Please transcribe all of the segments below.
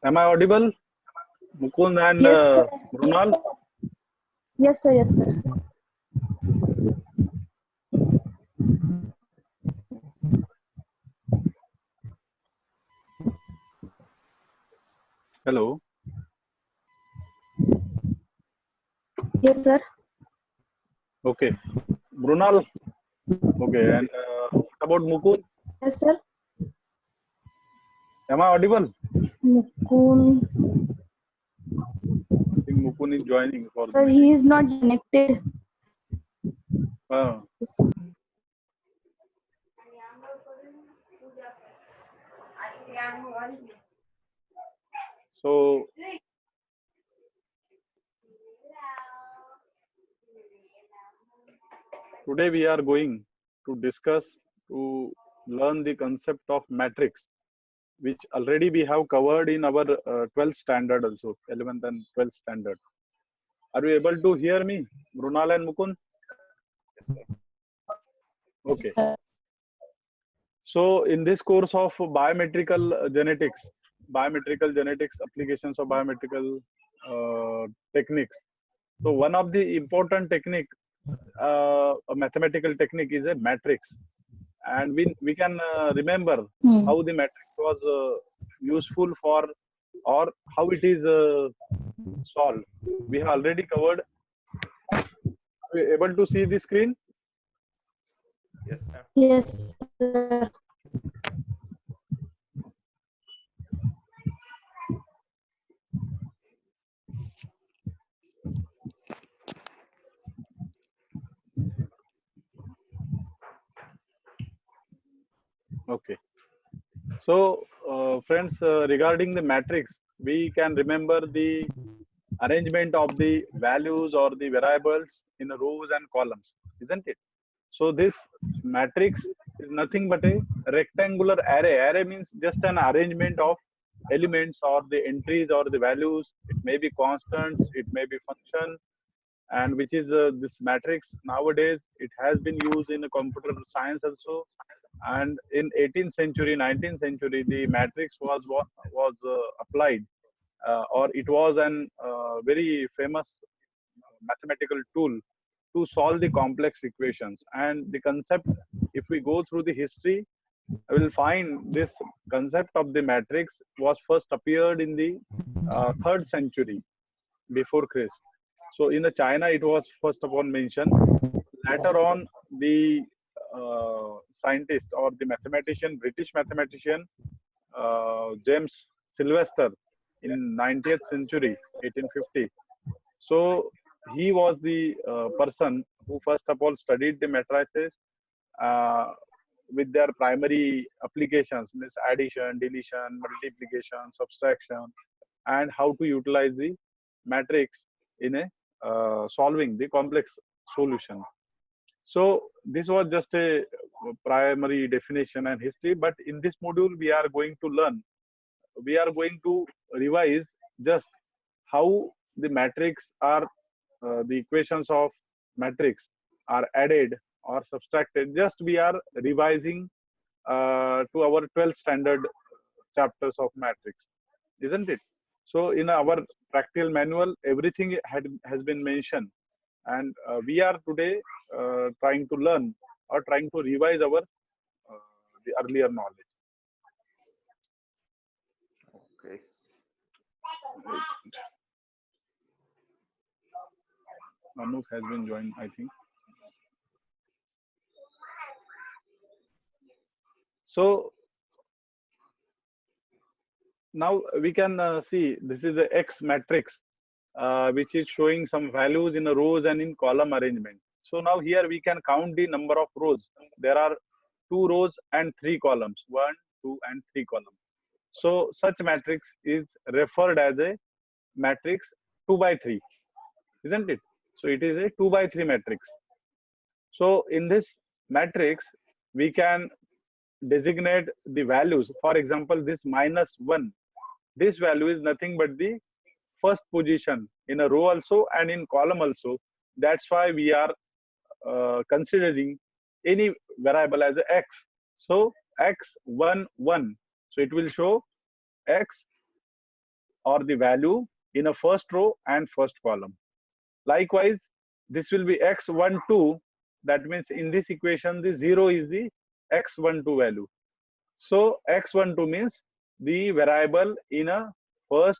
Am I audible? Mukund and Yes, sir. Brunal? Yes, sir. Yes, sir. Hello. Yes, sir. Okay. Brunal? Okay. And what about Mukund? Yes, sir. Am I audible? Mukund. I think Mukund is joining for the Sir, he meeting. is not connected. Uh, Yes. so today we are going to discuss to learn the concept of matrix, which already we have covered in our 12th standard also, 11th and 12th standard. Are you able to hear me, Brunal and Mukund? Okay. So in this course of biometrical genetics, applications of biometrical techniques. So one of the important technique, a mathematical technique, is a matrix, and we can remember how the matrix was useful for, or how it is solved. We have already covered. Are you able to see the screen? Yes, sir. Yes, sir. Okay. So, friends, regarding the matrix, we can remember the arrangement of the values or the variables in rows and columns, isn't it? So, this matrix is nothing but a rectangular array. Array means just an arrangement of elements or the entries or the values. It may be constants, it may be function, and which is this matrix. Nowadays, it has been used in computer science also, and in 18th century, 19th century, the matrix was applied, or it was an very famous mathematical tool to solve the complex equations. And the concept, if we go through the history, I will find this concept of the matrix was first appeared in the 3rd century before Christ. So in the China, it was first of all mentioned. Later on, the scientist or the mathematician, British mathematician, James Sylvester, in 19th century, 1850. So he was the person who first of all studied the matrices uh, with their primary applications, means addition, deletion, multiplication, subtraction, and how to utilize the matrix in a solving the complex solution. So this was just a primary definition and history, but in this module we are going to revise just how the matrix are, the equations of matrix are added or subtracted. Just we are revising to our 12th standard chapters of matrix, isn't it? So in our practical manual, everything has been mentioned, and we are today trying to learn or trying to revise our the earlier knowledge. Okay. Manuk has been joined, I think. So now we can see this is the X matrix, which is showing some values in a rows and in column arrangement. So now here we can count the number of rows. There are 2 rows and 3 columns, 1, 2, and 3 columns. So such matrix is referred as a matrix 2 by 3, isn't it? So it is a 2 by 3 matrix. So in this matrix, we can designate the values. For example, this -1, this value is nothing but the first position in a row also and in column also. That's why we are considering any variable as a x. So x1 1. So it will show x or the value in a first row and first column. Likewise, this will be x12. That means in this equation, the 0 is the x12 value. So x12 means the variable in a first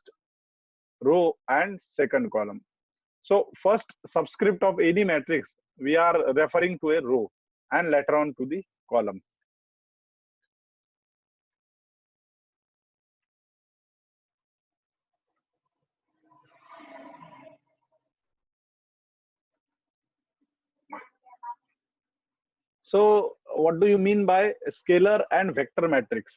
row and second column. So first subscript of any matrix, we are referring to a row and later on to the column. So what do you mean by scalar and vector matrix?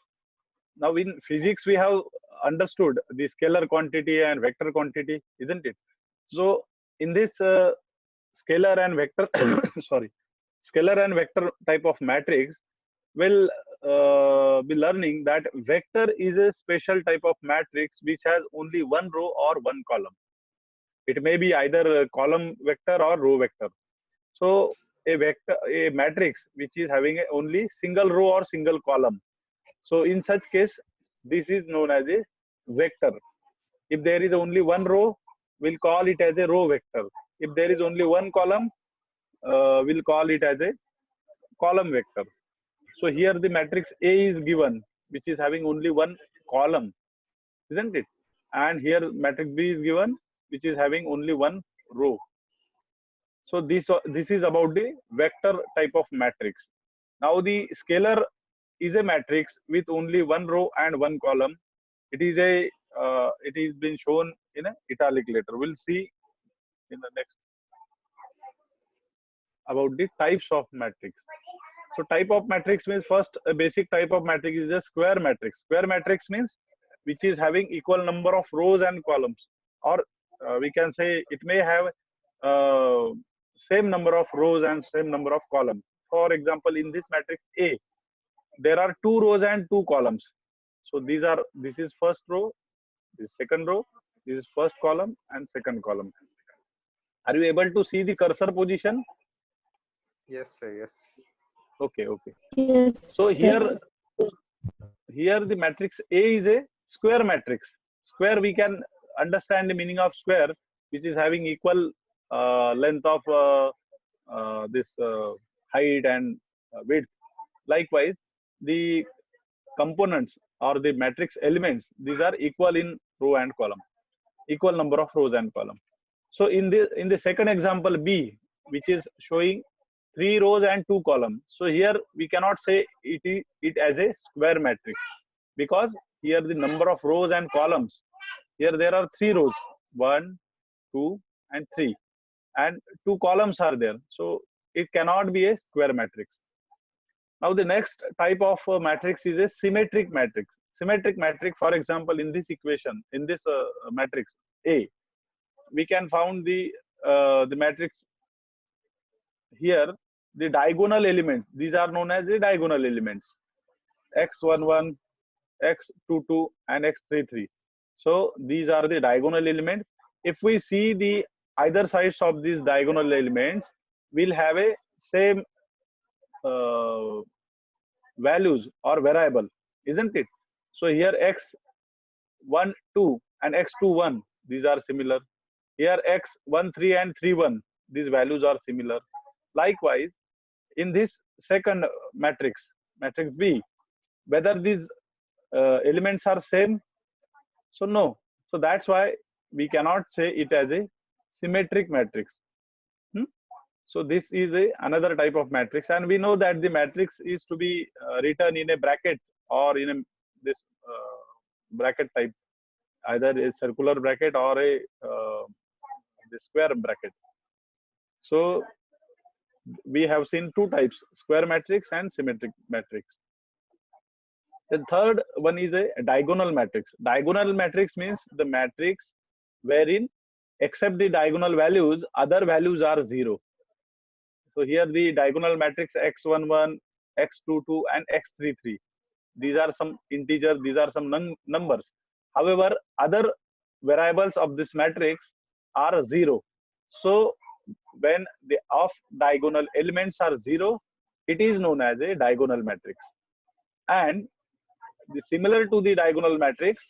Now in physics, we have understood the scalar quantity and vector quantity, isn't it? So in this scalar and vector, sorry, scalar and vector type of matrix, will be learning that vector is a special type of matrix which has only one row or one column. It may be either a column vector or row vector. So a vector, a matrix which is having a only single row or single column. So in such case, this is known as a vector. If there is only one row, we'll call it as a row vector. If there is only one column, we'll call it as a column vector. So here the matrix A is given, which is having only one column, isn't it? And here matrix B is given, which is having only one row. So this is about the vector type of matrix. Now the scalar is a matrix with only one row and one column. It is a it is been shown in a italic letter. We'll see in the next about the types of matrix. So type of matrix means first a basic type of matrix is a square matrix. Square matrix means which is having equal number of rows and columns, or we can say it may have uh, same number of rows and same number of columns. For example, in this matrix A, there are two rows and two columns. So this is first row, this is second row, this is first column and second column. Are you able to see the cursor position? Yes, sir. Yes. Okay, okay. Yes, So sir. here the matrix A is a square matrix. Square, we can understand the meaning of square, which is having equal length of this height and width. Likewise, the components or the matrix elements, these are equal in row and column, equal number of rows and column. So in the second example B, which is showing three rows and two columns. So here we cannot say it as a square matrix, because here the number of rows and columns, here there are three rows, 1, 2 and 3, and two columns are there. So it cannot be a square matrix. Now the next type of matrix is a symmetric matrix. Symmetric matrix, for example, in this equation, in this matrix A, we can found the matrix here, the diagonal elements. These are known as the diagonal elements, x11, x22 and x33. So these are the diagonal elements. If we see the either sides of these diagonal elements, we'll have a same values or variable, isn't it? So here x12 and x21, these are similar. Here x13 and 31, these values are similar. Likewise, in this second matrix, matrix B, whether these elements are same, so no. So that's why we cannot say it as a symmetric matrix. So this is another type of matrix, and we know that the matrix is to be written in a bracket or in a this bracket type, either a circular bracket or a the square bracket. So we have seen two types, square matrix and symmetric matrix. The third one is a diagonal matrix. Diagonal matrix means the matrix wherein except the diagonal values, other values are zero. So here the diagonal matrix x11, x22 and x33. These are some integers, these are some numbers. However, other variables of this matrix are zero. So when the off diagonal elements are zero, it is known as a diagonal matrix. And similar to the diagonal matrix,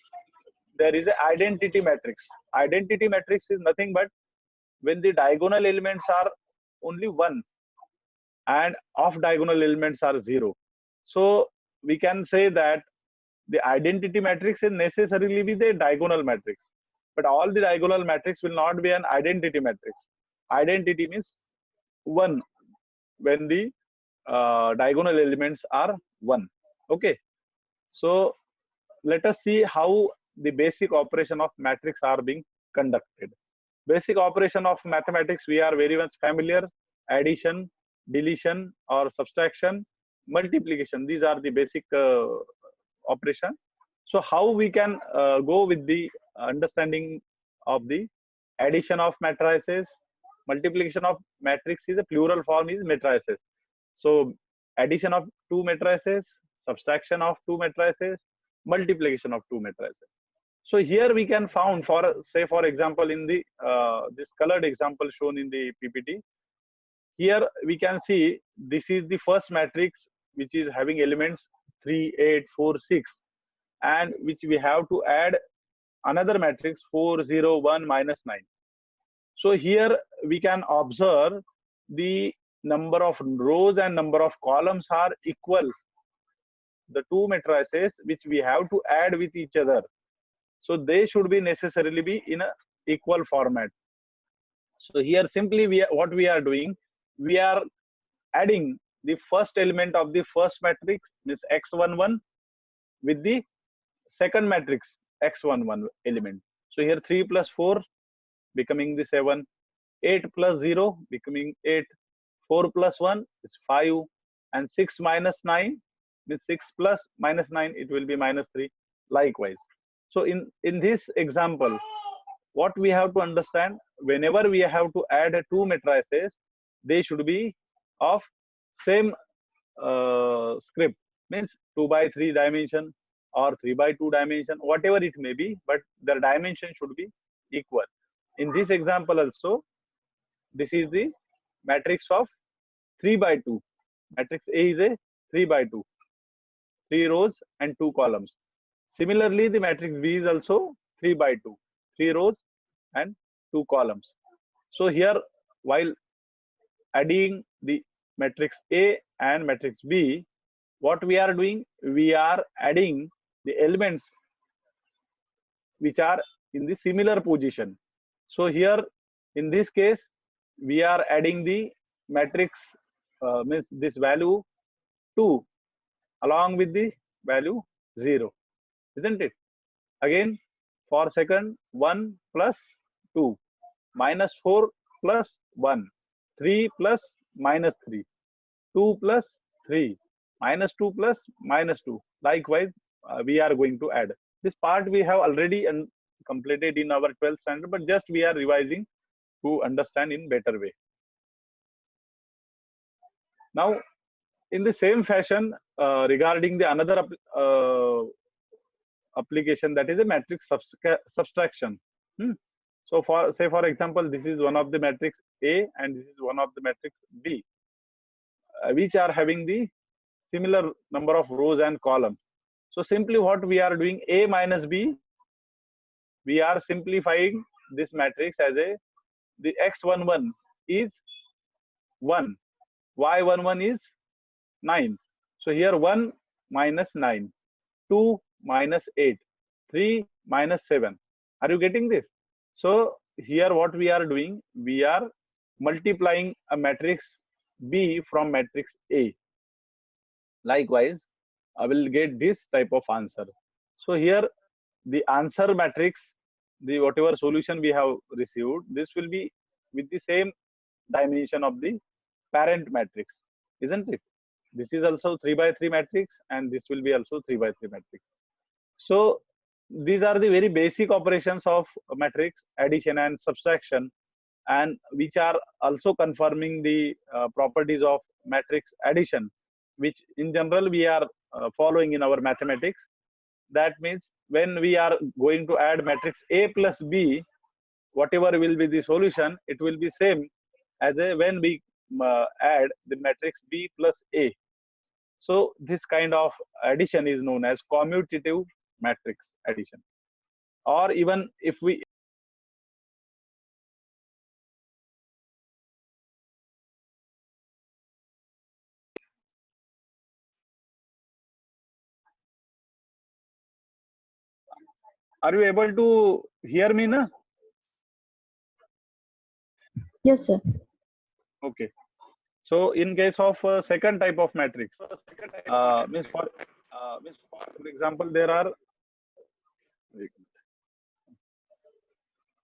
there is a identity matrix. Identity matrix is nothing but when the diagonal elements are only 1 and off diagonal elements are 0. So we can say that the identity matrix is necessarily be the diagonal matrix, but all the diagonal matrix will not be an identity matrix. Identity means 1 when the diagonal elements are 1. Okay, so let us see how the basic operation of matrix are being conducted. Basic operation of mathematics we are very much familiar: addition, deletion or subtraction, multiplication. These are the basic operation. So how we can go with the understanding of the addition of matrices? Multiplication of matrix is a plural form is matrices. So addition of two matrices, subtraction of two matrices, multiplication of two matrices. So here we can found, for say for example in the this colored example shown in the PPT, here we can see this is the first matrix which is having elements 3, 8, 4, 6, and which we have to add another matrix 4, 0, 1, minus 9. So here we can observe the number of rows and number of columns are equal, the two matrices which we have to add with each other. So they should be necessarily be in a equal format. So here simply what we are doing, we are adding the first element of the first matrix, means x11, with the second matrix x11 element. So here 3 plus 4 becoming the 7, 8 plus 0 becoming 8, 4 plus 1 is 5, and 6 minus 9 means 6 plus minus 9, it will be minus 3. Likewise. So in this example, what we have to understand, whenever we have to add two matrices, they should be of same script, means 2 by 3 dimension or 3 by 2 dimension, whatever it may be, but their dimension should be equal. In this example also, this is the matrix of 3 by 2. Matrix A is a 3 by 2, 3 rows and 2 columns. Similarly, the matrix B is also 3 by 2, 3 rows and 2 columns. So here, while adding the matrix A and matrix B, what we are doing, we are adding the elements which are in the similar position. So here in this case, we are adding the matrix means this value 2 along with the value 0, isn't it? Again, for second, 1 plus 2, minus 4 plus 1, 3 plus minus 3, 2 plus 3, minus 2 plus minus 2. Likewise, we are going to add. This part we have already completed in our 12th standard, but just we are revising to understand in better way. Now, in the same fashion, regarding the another application, that is a matrix subtraction. So for say for example, this is one of the matrix A and this is one of the matrix B, which are having the similar number of rows and columns. So simply what we are doing, A minus B, we are simplifying this matrix as the x11 is 1, y11 is 9. So here 1 minus 9, 2 minus 8, 3 minus 7. Are you getting this? So here what we are doing, we are multiplying a matrix B from matrix A. Likewise, I will get this type of answer. So here the answer matrix, the whatever solution we have received, this will be with the same dimension of the parent matrix, isn't it? This is also 3 by 3 matrix and this will be also 3 by 3 matrix. So these are the very basic operations of matrix addition and subtraction, and which are also confirming the properties of matrix addition, which in general we are following in our mathematics. That means when we are going to add matrix A plus B, whatever will be the solution, it will be same as when we add the matrix B plus A. So this kind of addition is known as commutative matrix addition. or even if we are you able to hear me na? Yes, sir. Okay. So in case of second type of matrix, means for example, there are,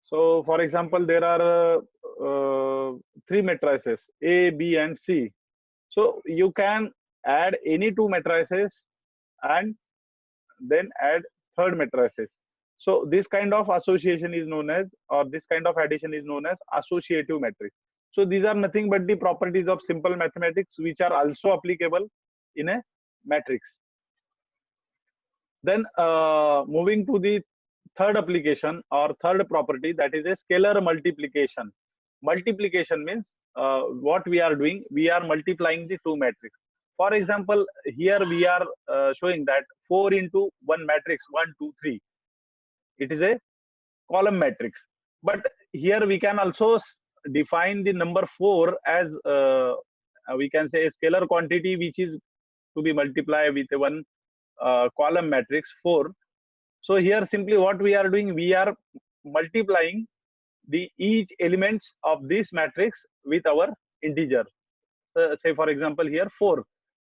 so for example, there are three matrices A, B, and C. So you can add any two matrices and then add third matrices. So this kind of association is known as, or this kind of addition is known as associative matrix. So these are nothing but the properties of simple mathematics which are also applicable in a matrix. Then moving to the third application or third property, that is a scalar multiplication. Multiplication means what we are doing, we are multiplying the two matrix. For example, here we are showing that 4 into 1 matrix 1, 2, 3. It is a column matrix. But here we can also define the number 4 as we can say a scalar quantity which is to be multiplied with one column matrix 4. So here simply what we are doing, we are multiplying the each elements of this matrix with our integer. Say for example here 4.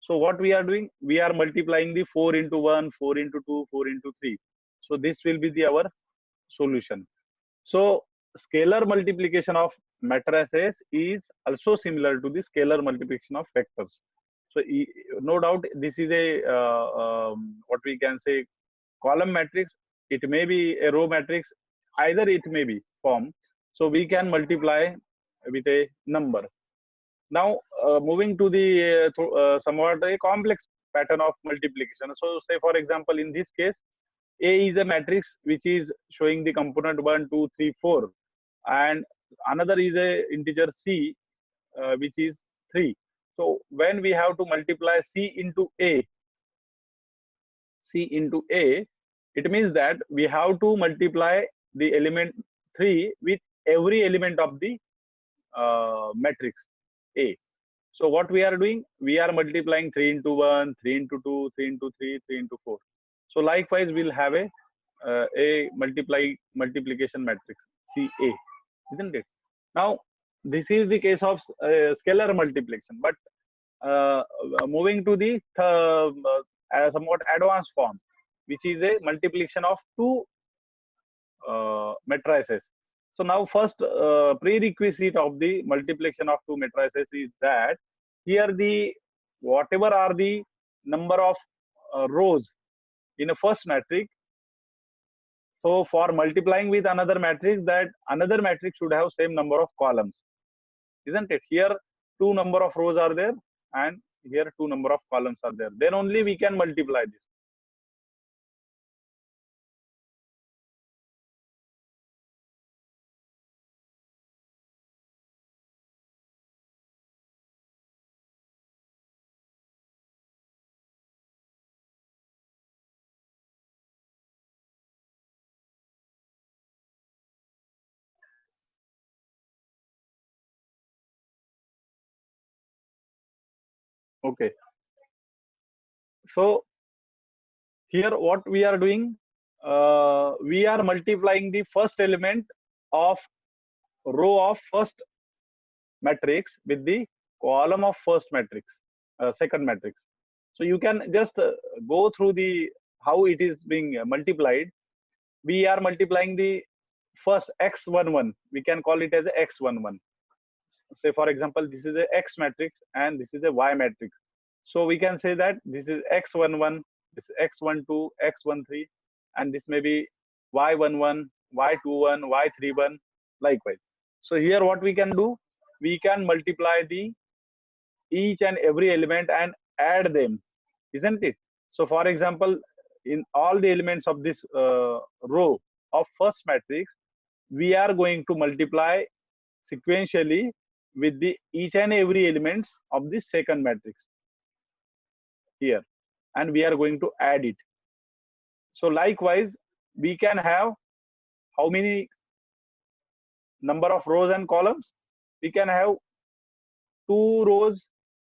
So what we are doing, we are multiplying the 4 into 1, 4 into 2, 4 into 3. So this will be the our solution. So scalar multiplication of matrices is also similar to the scalar multiplication of vectors. So no doubt this is a what we can say column matrix. It may be a row matrix, either it may be form. So we can multiply with a number. Now moving to the somewhat a complex pattern of multiplication. So say for example in this case A is a matrix which is showing the component 1, 2, 3, 4, and another is a integer C which is 3. So when we have to multiply C into A, it means that we have to multiply the element 3 with every element of the matrix A. So what we are doing, we are multiplying 3 into 1, 3 into 2, 3 into 3, 3 into 4. So likewise, we'll have a multiplication matrix CA, isn't it? Now, this is the case of scalar multiplication. But moving to the somewhat advanced form, which is a multiplication of two matrices. So now first prerequisite of the multiplication of two matrices is that here the whatever are the number of rows in a first matrix. So for multiplying with another matrix, that another matrix should have same number of columns, isn't it? Here two number of rows are there and here two number of columns are there. Then only we can multiply this. Okay. So here what we are doing, we are multiplying the first element of row of first matrix with the column of first matrix, second matrix. So you can just go through the how it is being multiplied. We are multiplying the first x11. We can call it as a x11. Say for example, this is a x matrix and this is a y matrix. So we can say that this is x11, this is x12, x13, and this may be y11, y21, y31, likewise. So here what we can do, we can multiply the each and every element and add them, isn't it? So for example, in all the elements of this row of first matrix, we are going to multiply sequentially with the each and every elements of the second matrix here, and we are going to add it. So likewise we can have how many number of rows and columns? We can have 2 rows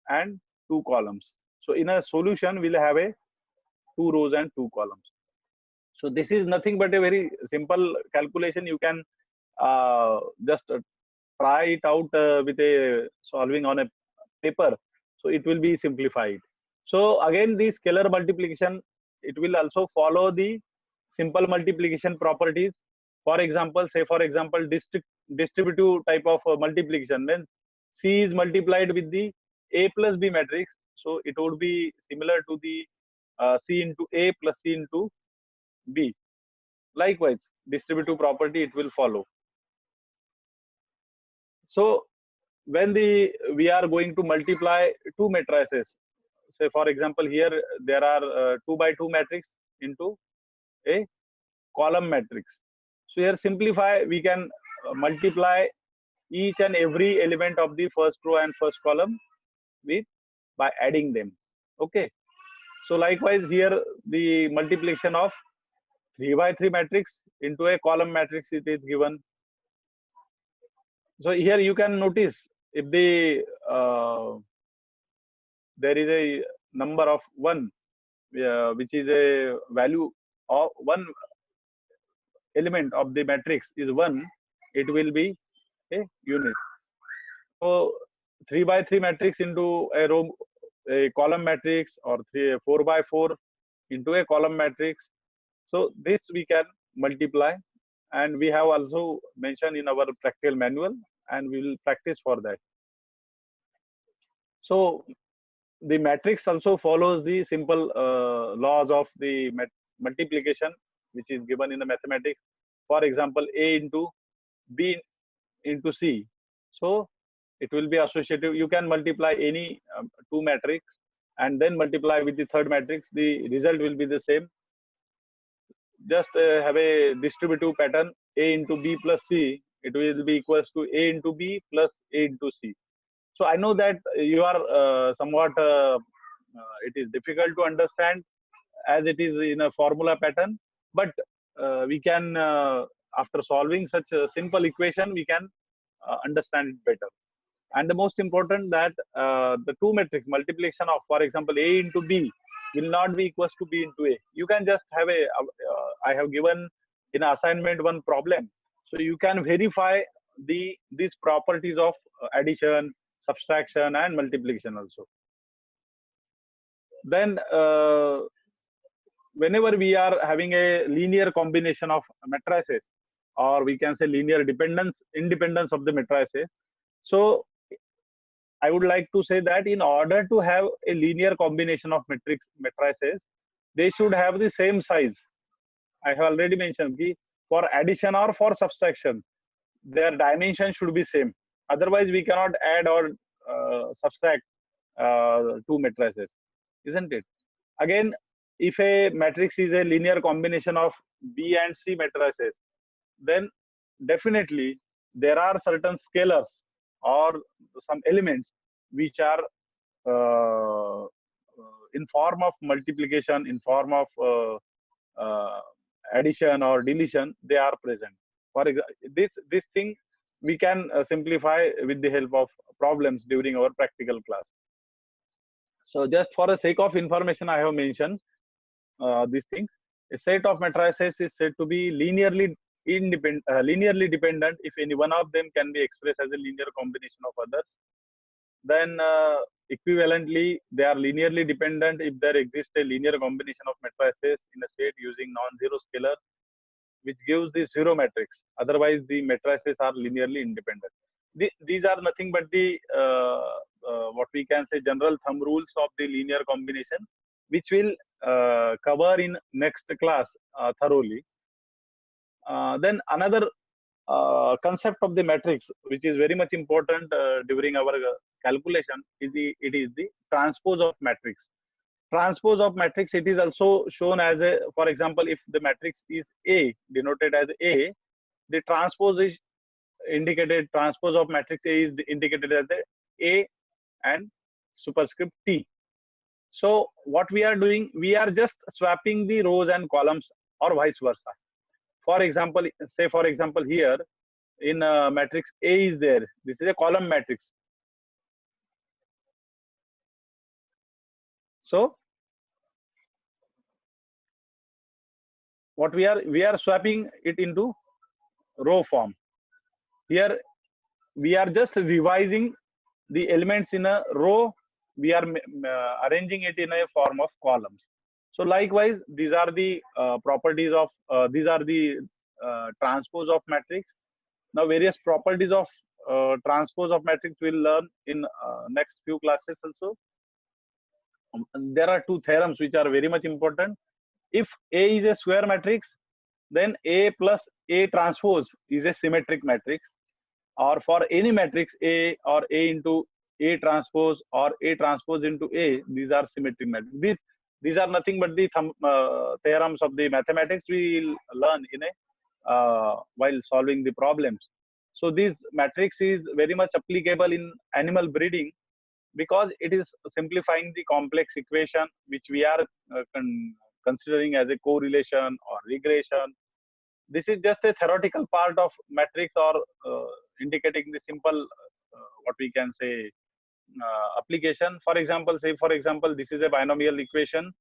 and 2 columns. So in a solution, we'll have a 2 rows and 2 columns. So this is nothing but a very simple calculation. You can just try it out with a solving on a paper. So it will be simplified. So again, the scalar multiplication, it will also follow the simple multiplication properties. For example, say for example, distributive type of multiplication. When C is multiplied with the A plus B matrix, so it would be similar to the C into A plus C into B. Likewise, distributive property it will follow. So when we are going to multiply two matrices, say for example here there are 2 by 2 matrix into a column matrix. So here simplify, we can multiply each and every element of the first row and first column with by adding them. Okay. So likewise here the multiplication of 3 by 3 matrix into a column matrix it is given. So here you can notice if there is a number of 1 which is a value of 1 element of the matrix is 1, it will be a unit. So 3 by 3 matrix into a column matrix, or 4 by 4 into a column matrix. So this we can multiply, and we have also mentioned in our practical manual, and we will practice for that. So the matrix also follows the simple laws of the multiplication, which is given in the mathematics. For example, A into B into C. So it will be associative. You can multiply any two matrix and then multiply with the third matrix. The result will be the same. Just have a distributive pattern, A into B plus C. It will be equals to A into B plus A into C. So I know that you are somewhat, it is difficult to understand as it is in a formula pattern, but we can, after solving such a simple equation, we can understand it better. And the most important that the two matrix multiplication of, for example, A into B will not be equals to B into A. You can just have a, I have given in assignment one problem. So you can verify these properties of addition, subtraction and multiplication also. Then whenever we are having a linear combination of matrices, or we can say linear independence of the matrices. So I would like to say that in order to have a linear combination of matrices, they should have the same size. I have already mentioned for addition or for subtraction, their dimension should be same. Otherwise, we cannot add or subtract two matrices, isn't it? Again, if a matrix is a linear combination of B and C matrices, then definitely there are certain scalars or some elements which are in form of multiplication, in form of addition or deletion, they are present. For example, this thing we can simplify with the help of problems during our practical class. So just for the sake of information, I have mentioned these things. A set of matrices is said to be linearly dependent if any one of them can be expressed as a linear combination of others. Then equivalently, they are linearly dependent if there exists a linear combination of matrices in a set using non-zero scalar, which gives the zero matrix. Otherwise, the matrices are linearly independent. These are nothing but the what we can say general thumb rules of the linear combination, which will cover in next class thoroughly. Then another concept of the matrix, which is very much important during our calculation, is the transpose of matrix. Transpose of matrix, it is also shown as a, for example, if the matrix is A, denoted as A, the transpose is indicated, transpose of matrix A is indicated as A and superscript T. So what we are doing, we are just swapping the rows and columns or vice versa. For example, say for example here in matrix A is there. This is a column matrix. So what we are swapping it into row form. Here we are just revising the elements in a row. We are arranging it in a form of columns. So likewise, these are the properties of these are the transpose of matrix. Now various properties of transpose of matrix we'll learn in next few classes also. There are two theorems which are very much important. If A is a square matrix, then A plus A transpose is a symmetric matrix. Or for any matrix A or A into A transpose or A transpose into A, these are symmetric matrices. These are nothing but the theorems of the mathematics we will learn in a while solving the problems. So this matrix is very much applicable in animal breeding because it is simplifying the complex equation which we are considering as a correlation or regression. This is just a theoretical part of matrix or indicating the simple what we can say application. For example, say for example this is a binomial equation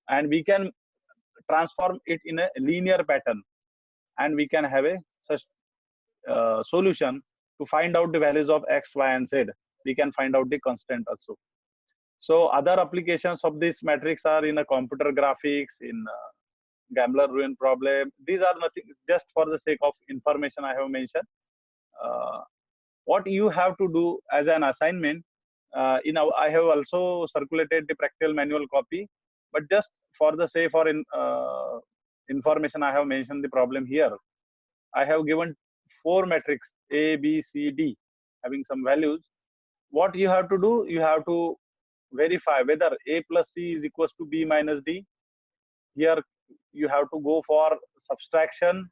and we can transform it in a linear pattern and we can have a such solution to find out the values of x, y and z. We can find out the constant also. So other applications of this matrix are in a computer graphics, in gambler ruin problem. These are nothing, just for the sake of information I have mentioned. What you have to do as an assignment, I have also circulated the practical manual copy, but just for the sake for information I have mentioned the problem here. I have given 4 matrix A, B, C, D having some values. What you have to do, you have to verify whether A plus C is equals to B minus D. Here you have to go for subtraction,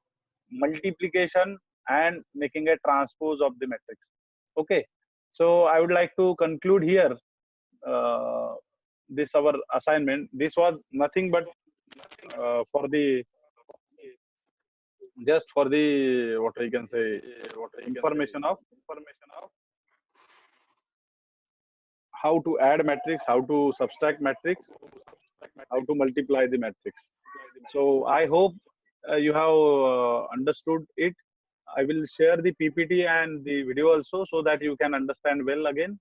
multiplication and making a transpose of the matrix. Okay, so I would like to conclude here this our assignment. This was nothing but for the just for the what I can say information of how to add matrix, how to subtract matrix, how to multiply the matrix. So I hope you have understood it. I will share the PPT and the video also so that you can understand well again.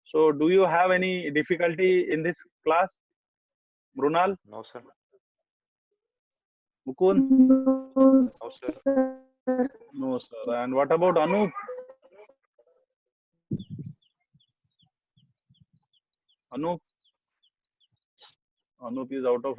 So do you have any difficulty in this class, Brunal, No, sir. Mukund? No, No, sir. sir. No, sir. And what about Anup? Anup? Anup is out of